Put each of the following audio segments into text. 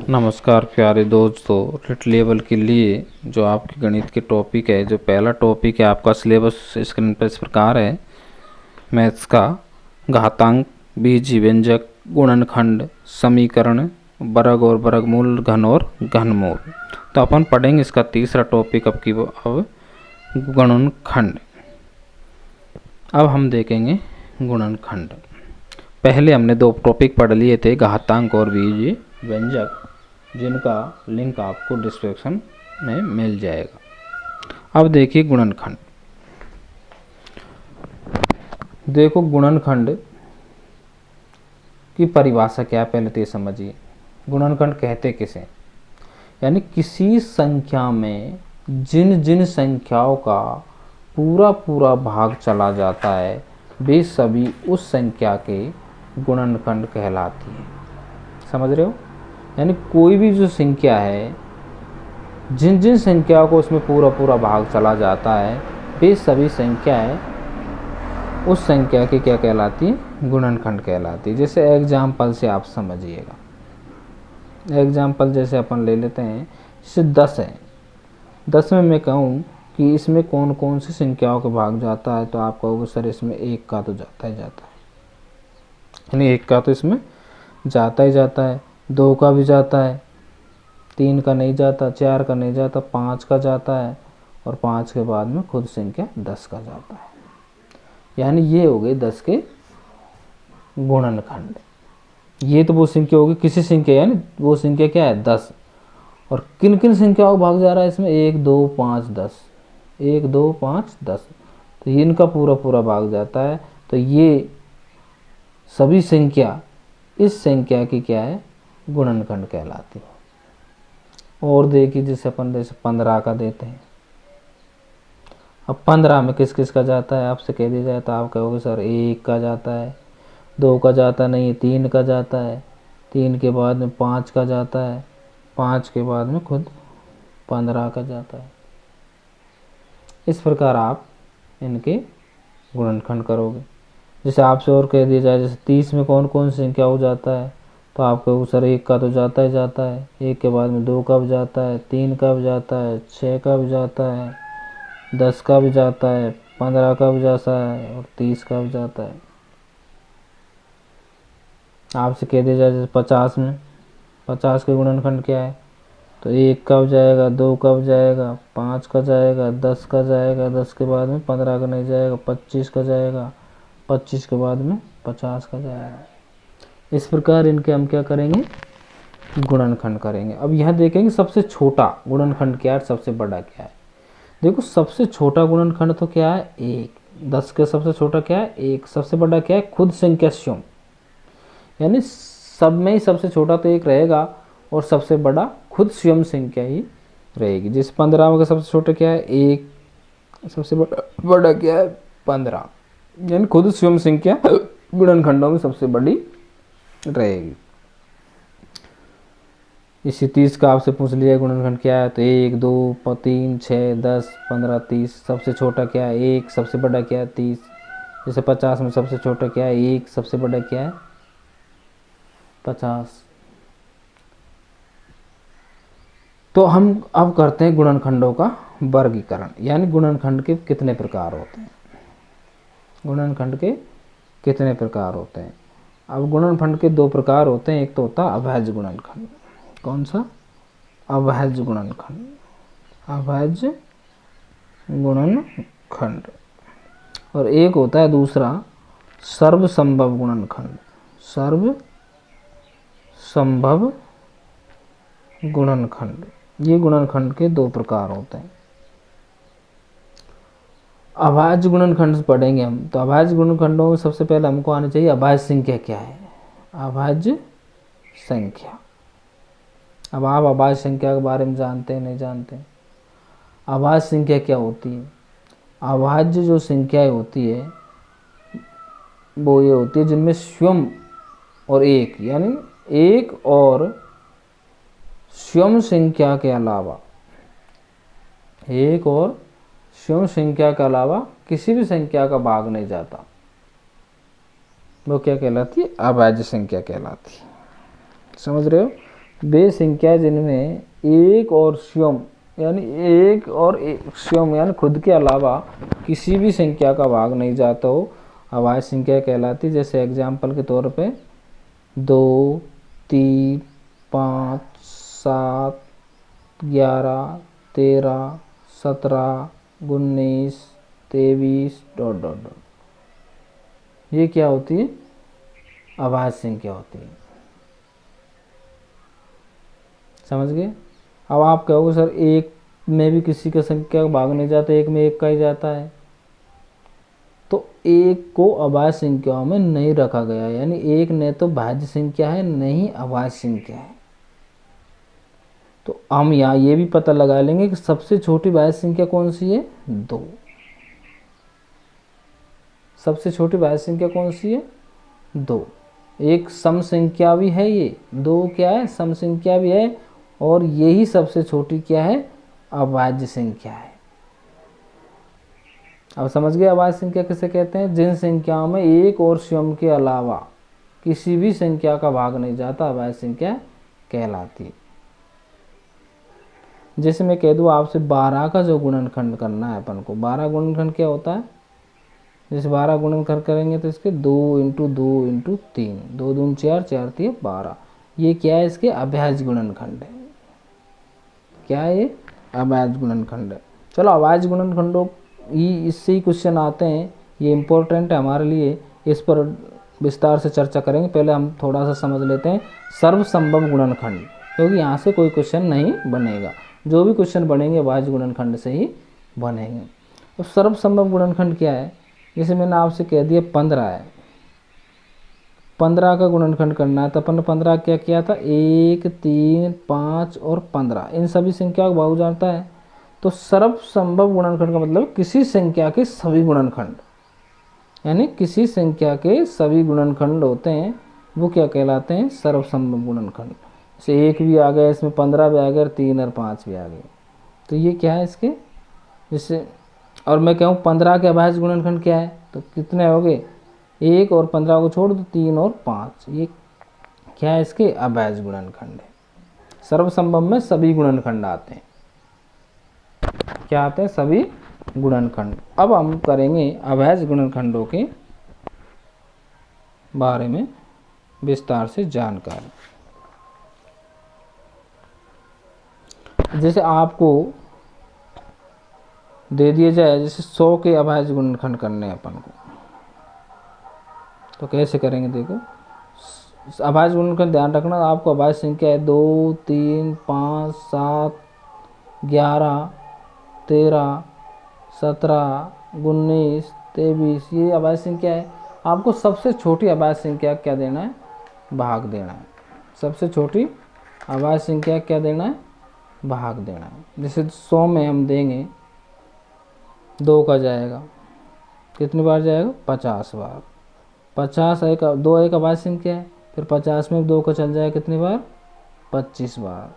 नमस्कार प्यारे दोस्तों। रिट लेवल के लिए जो आपके गणित के टॉपिक है, जो पहला टॉपिक है आपका सिलेबस स्क्रीन पर इस प्रकार है। मैथ्स का घातांक, बीज व्यंजक, गुणनखंड, समीकरण, वर्ग और वर्गमूल, घन और घनमूल। तो अपन पढ़ेंगे इसका तीसरा टॉपिक अब गुणनखंड। अब हम देखेंगे गुणनखंड। पहले हमने दो टॉपिक पढ़ लिए थे, घातांक और बीज व्यंजक, जिनका लिंक आपको डिस्क्रिप्शन में मिल जाएगा। अब देखिए गुणनखंड। देखो गुणनखंड की परिभाषा क्या है, पहले तो ये समझिए। गुणनखंड कहते किसे, यानी किसी संख्या में जिन जिन संख्याओं का पूरा पूरा भाग चला जाता है, वे सभी उस संख्या के गुणनखंड कहलाती है। समझ रहे हो? यानी कोई भी जो संख्या है, जिन जिन संख्याओं को उसमें पूरा पूरा भाग चला जाता है, वे सभी संख्याएं उस संख्या की क्या कहलाती है? गुणनखंड कहलाती है। जैसे एग्जाम्पल से आप समझिएगा। एग्जाम्पल जैसे अपन ले लेते हैं, जैसे 10 है। 10 में मैं कहूँ कि इसमें कौन कौन सी संख्याओं का भाग जाता है, तो आप कहोगे सर इसमें 1 का तो जाता ही जाता है, यानी 1 का तो इसमें जाता ही जाता है, 2 का भी जाता है, 3 का नहीं जाता, 4 का नहीं जाता, 5 का जाता है, और 5 के बाद में खुद संख्या 10 का जाता है। यानी ये हो गए 10 के गुणनखंड। ये तो वो संख्या होगी, किसी संख्या, यानी वो संख्या क्या है? 10। और किन किन संख्याओं भाग जा रहा है इसमें? 1 2 5 10, 1 2 5 10, तो ये इनका पूरा पूरा भाग जाता है। तो ये सभी संख्या इस संख्या की क्या है? गुणनखंड कहलाती है। और देखिए, जैसे अपन जैसे 15 का देते हैं। अब 15 में किस किस का जाता है आपसे कह दिया जाए, तो आप कहोगे सर 1 का जाता है, 2 का जाता नहीं, 3 का जाता है, 3 के बाद में 5 का जाता है, 5 के बाद में खुद 15 का जाता है। इस प्रकार आप इनके गुणनखंड करोगे। जैसे आपसे और कह दिया जाए, जैसे 30 में कौन कौन सी संख्या हो जाता है, तो आप कहोगे सर 1 का तो जाता ही जाता है, 1 के बाद में 2 का भी जाता है, 3 का भी जाता है, 6 का भी जाता है, 10 का भी जाता है, 15 का भी जाता है, और 30 का भी जाता है। आपसे कह दिया जाए जैसे 50 में, 50 के गुणनखंड क्या है, तो 1 का भी जाएगा, 2 का भी जाएगा, 5 का जाएगा, 10 का जाएगा, 10 के बाद में 15 का नहीं जाएगा, 25 का जाएगा, 25 के बाद में 50 का जाएगा। इस प्रकार इनके हम क्या करेंगे? गुणनखंड करेंगे। अब यह देखेंगे सबसे छोटा गुणनखंड क्या है, सबसे बड़ा क्या है। देखो सबसे छोटा गुणनखंड तो क्या है? 1। 10 के सबसे छोटा क्या है? 1। सबसे बड़ा क्या है? खुद संख्या स्वयं, यानी सब में ही सबसे छोटा तो 1 रहेगा, और सबसे बड़ा खुद स्वयं संख्या ही रहेगी। जिस 15 में का सबसे छोटा क्या है? 1। सबसे बड़ा क्या है? 15, यानी खुद स्वयं संख्या गुणनखंडों में सबसे बड़ी रहेगी। इसी 30 का आपसे पूछ लिया गुणनखंड क्या है, तो 1 2 3 6 10 15 30। सबसे छोटा क्या है? 1। सबसे बड़ा क्या है? 30। जैसे 50 में सबसे छोटा क्या है? 1। सबसे बड़ा क्या है? 50। तो हम अब करते हैं गुणनखंडों का वर्गीकरण, यानी गुणनखंड के कितने प्रकार होते हैं। गुणनखंड के कितने प्रकार होते हैं? अब गुणनखंड के 2 प्रकार होते हैं। एक तो होता है अभाज्य गुणनखंड। कौन सा? अभाज्य गुणनखंड। अभाज्य गुणनखंड। और एक होता है दूसरा सर्वसंभव गुणनखंड। सर्वसंभव गुणनखंड। ये गुणनखंड के 2 प्रकार होते हैं। अभाज्य गुणनखंड पढ़ेंगे हम। तो अभाज्य गुणनखंडों में सबसे पहले हमको आना चाहिए अभाज्य संख्या क्या है। अभाज्य संख्या। अब आप अभाज्य संख्या के बारे में जानते हैं नहीं जानते? अभाज्य संख्या क्या होती है? अभाज्य जो संख्याएं होती है वो ये होती है जिनमें स्वयं और 1, यानी 1 और स्वयं संख्या के अलावा, 1 और स्वयं संख्या के अलावा किसी भी संख्या का भाग नहीं जाता, वो क्या कहलाती है? अभाज्य संख्या कहलाती है। समझ रहे हो? वे संख्या जिनमें एक और स्वयं यानी एक और स्वयं यानी खुद के अलावा किसी भी संख्या का भाग नहीं जाता हो अभाज्य संख्या कहलाती। जैसे एग्जाम्पल के तौर पे 2, 3, 5, 7, 11, 13, 17, 19, 23 ... ये क्या होती है? अभाज्य संख्या होती है। समझ गए? अब आप कहोगे सर एक में भी किसी का संख्या का भाग नहीं जाता, एक में एक का ही जाता है। तो एक को अभाज्य संख्याओं में नहीं रखा गया, यानी एक न तो भाज्य संख्या है नहीं अभाज्य संख्या है। तो हम यहाँ ये भी पता लगा लेंगे कि सबसे छोटी भाज्य संख्या कौन सी है? 2। सबसे छोटी भाज्य संख्या कौन सी है? 2। एक सम संख्या भी है ये, 2 क्या है? सम संख्या भी है, और यही सबसे छोटी क्या है? अभाज्य संख्या है। अब समझ गए अभाज्य संख्या किसे कहते हैं? जिन संख्याओं में एक और स्वयं के अलावा किसी भी संख्या का भाग नहीं जाता, अभाज्य संख्या कहलाती है। जैसे मैं कह दूँ आपसे 12 का जो गुणनखंड करना है अपन को, 12 गुणनखंड क्या होता है? जैसे 12 गुणनखंड करेंगे तो इसके 2 × 2 × 3, 2 दूनी 4, 4 3 12। ये क्या है? इसके अभाज्य गुणनखंड है। क्या है ये? अभाज्य गुणनखंड है। चलो अभाज्य गुणनखंडों इससे ही क्वेश्चन आते हैं, ये इम्पोर्टेंट है हमारे लिए, इस पर विस्तार से चर्चा करेंगे। पहले हम थोड़ा सा समझ लेते हैं सर्वसंभव गुणनखंड, क्योंकि यहाँ से कोई क्वेश्चन नहीं बनेगा। जो भी क्वेश्चन बनेंगे अभाज्य गुणनखंड से ही बनेंगे। तो सर्वसंभव गुणनखंड क्या है? जैसे मैंने आपसे कह दिया 15 है, 15 का गुणनखंड करना है, तो अपन ने 15 क्या किया था? 1, 3, 5 और 15 इन सभी संख्या का भाग जाता है। तो सर्वसंभव गुणनखंड का मतलब किसी संख्या के सभी गुणनखंड, यानी किसी संख्या के सभी गुणनखंड होते हैं वो क्या कहलाते हैं? सर्वसंभव गुणनखंड। जैसे 1 भी आ गया, इसमें 15 भी आ गया, 3 और 5 भी आ गए, तो ये क्या है इसके? जैसे और मैं कहूँ 15 के अभाज्य गुणनखंड क्या है, तो कितने हो गए? 1 और 15 को छोड़ दो, 3 और 5, ये क्या है? इसके अभाज्य गुणनखंड है। सर्वसंभव में सभी गुणनखंड आते हैं। क्या आते हैं? सभी गुणनखंड। अब हम करेंगे अभाज्य गुणनखंडों के बारे में विस्तार से जानकारी। जैसे आपको दे दिया जाए, जैसे 100 के अभाज्य गुणनखंड करने हैं अपन को, तो कैसे करेंगे? देखो अभाज्य गुणनखंड ध्यान रखना, आपको अभाज्य संख्या है 2, 3, 5, 7, 11, 13, 17, 19, 23, ये अभाज्य संख्या है। आपको सबसे छोटी अभाज्य संख्या क्या देना है? भाग देना है। सबसे छोटी अभाज्य संख्या क्या देना है? भाग देना है। जैसे 100 में हम देंगे 2 का जाएगा, कितनी बार जाएगा? 50 बार। 50 एक 2 एक अभाज्य संख्या है, फिर 50 में 2 का चल जाएगा कितनी बार? 25 बार।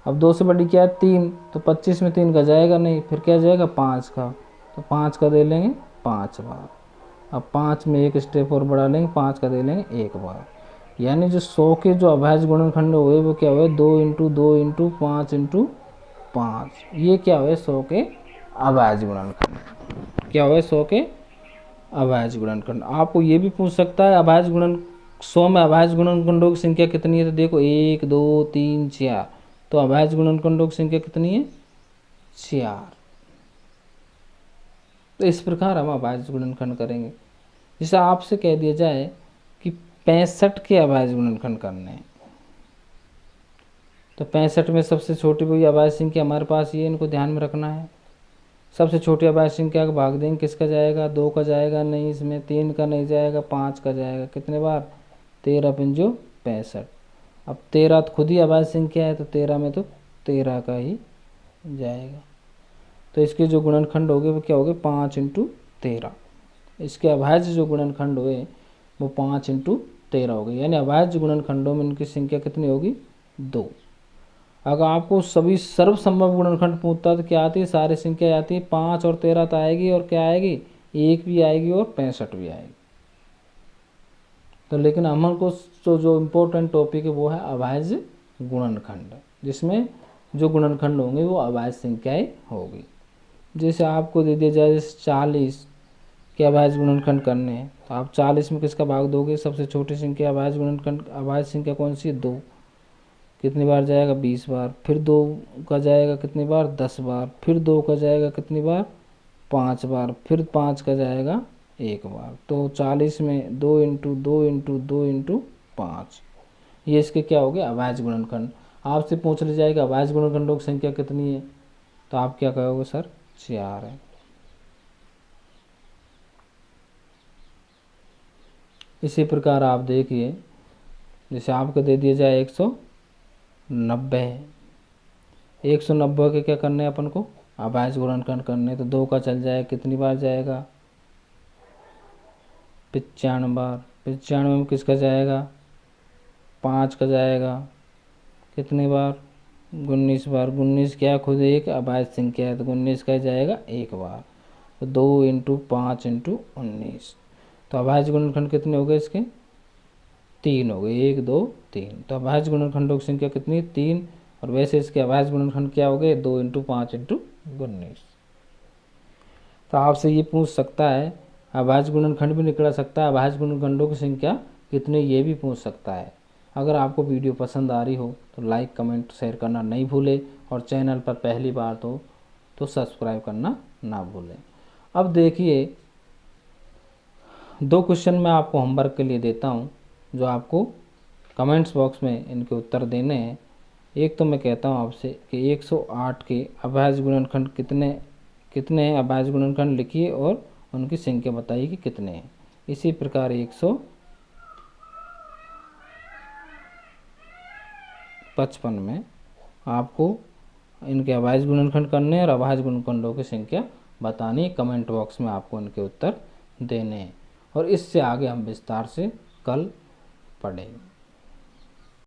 अब 2 से बड़ी क्या है? 3, तो 25 में 3 का जाएगा नहीं, फिर क्या जाएगा? 5 का, तो 5 का दे लेंगे 5 बार। अब 5 में एक स्टेप और बढ़ा लेंगे, 5 का दे लेंगे 1 बार। यानी जो 100 के जो अभाज्य गुणनखंड हुए वो क्या हुए? 2 × 2 × 5 × 5, ये क्या हुए? 100 के अभाज्य गुणनखंड। क्या हुए? 100 के अभाज्य गुणनखंड। आपको ये भी पूछ सकता है अभाज्य 100 में अभाज्य गुणनखंडों की संख्या कितनी है? तो देखो 1, 2, 3, 4, तो अभाज्य गुणनखंडों की संख्या कितनी है? 4। तो इस प्रकार हम अभाज्य गुणनखंड करेंगे। जैसे आपसे कह दिया जाए कि 65 के अभाज्य गुणनखंड करने हैं, तो 65 में सबसे छोटी कोई अभाज्य संख्या हमारे पास ये, इनको ध्यान में रखना है। सबसे छोटी अभाज्य संख्या का भाग देंगे, किसका जाएगा? 2 का जाएगा नहीं, इसमें 3 का नहीं जाएगा, 5 का जाएगा। कितने बार? 13 पंजो 65। अब 13 तो खुद ही अभाज्य संख्या है, तो 13 में तो 13 का ही जाएगा। तो इसके जो गुणनखंड हो गए वो क्या हो गए? 5 × 13। इसके अभाज्य जो गुणनखंड हुए वो 5 × 13 हो गए, यानी अभाज्य गुणनखंडों में इनकी संख्या कितनी होगी? 2। अगर आपको सभी सर्वसंभव गुणनखंड पूछता तो क्या आती है? सारी संख्या आती है, 5 और 13 तो आएगी, और क्या आएगी? 1 भी आएगी और 65 भी आएगी। तो लेकिन हमको जो इम्पोर्टेंट टॉपिक है वो है अभाज्य गुणनखंड, जिसमें जो गुणनखंड होंगे वो अभाज्य संख्याएं होगी। जैसे आपको दे दिया जाए 40 के अभाज्य गुणनखंड करने हैं, तो आप 40 में किसका भाग दोगे? सबसे छोटी संख्या अभाज्य गुणनखंड, अभाज्य संख्या कौन सी है? 2। कितनी बार जाएगा? 20 बार। फिर 2 का जाएगा कितनी बार? 10 बार। फिर 2 का जाएगा कितनी बार? 5 बार। फिर 5 का जाएगा 1 बार। तो 40 में 2 इंटू 2 इंटू 2 इंटू 5, ये इसके क्या हो गए? अभाज्य गुणनखंड। आपसे पूछ लिया जाएगा अभाज्य गुणनखंडों की संख्या कितनी है, तो आप क्या कहोगे? सर 4 है। इसी प्रकार आप देखिए, जैसे आपको दे दिया जाए 190 है, 190 के क्या करने हैं अपन को? अभाज्य गुणनखंड करने। तो 2 का चल जाए कितनी बार जाएगा? 95 बार। 95 में किसका जाएगा? 5 का जाएगा कितनी बार? 19 बार। 19 क्या खुद एक अभाज्य संख्या है, तो 19 का जाएगा 1 बार। तो 2 इंटू 5 इंटू 19, तो अभाज्य गुणनखंड कितने हो गए इसके? 3 हो गए। 1 2 3। तो अभाज्य गुणनखंडों की संख्या कितनी है? 3। और वैसे इसके अभाज्य गुणनखंड क्या हो गए? 2 इंटू 5 इंटू 19। तो आपसे ये पूछ सकता है, अभाज्य गुणनखंड भी निकला सकता है, अभाज्य गुणनखंडों की संख्या कितने, ये भी पूछ सकता है। अगर आपको वीडियो पसंद आ रही हो तो लाइक कमेंट शेयर करना नहीं भूलें, और चैनल पर पहली बार तो सब्सक्राइब करना ना भूलें। अब देखिए, 2 क्वेश्चन मैं आपको होमवर्क के लिए देता हूँ, जो आपको कमेंट्स बॉक्स में इनके उत्तर देने हैं। एक तो मैं कहता हूँ आपसे कि 108 के अभाज्य गुणनखंड कितने कितने हैं? अभाज्य गुणनखंड लिखिए और उनकी संख्या बताइए कि कितने हैं। इसी प्रकार 155 में आपको इनके अभाज्य गुणनखंड करने हैं और अभाज्य गुणनखंडों की संख्या बतानी है। कमेंट बॉक्स में आपको इनके उत्तर देने हैं, और इससे आगे हम विस्तार से कल पढ़ेंगे।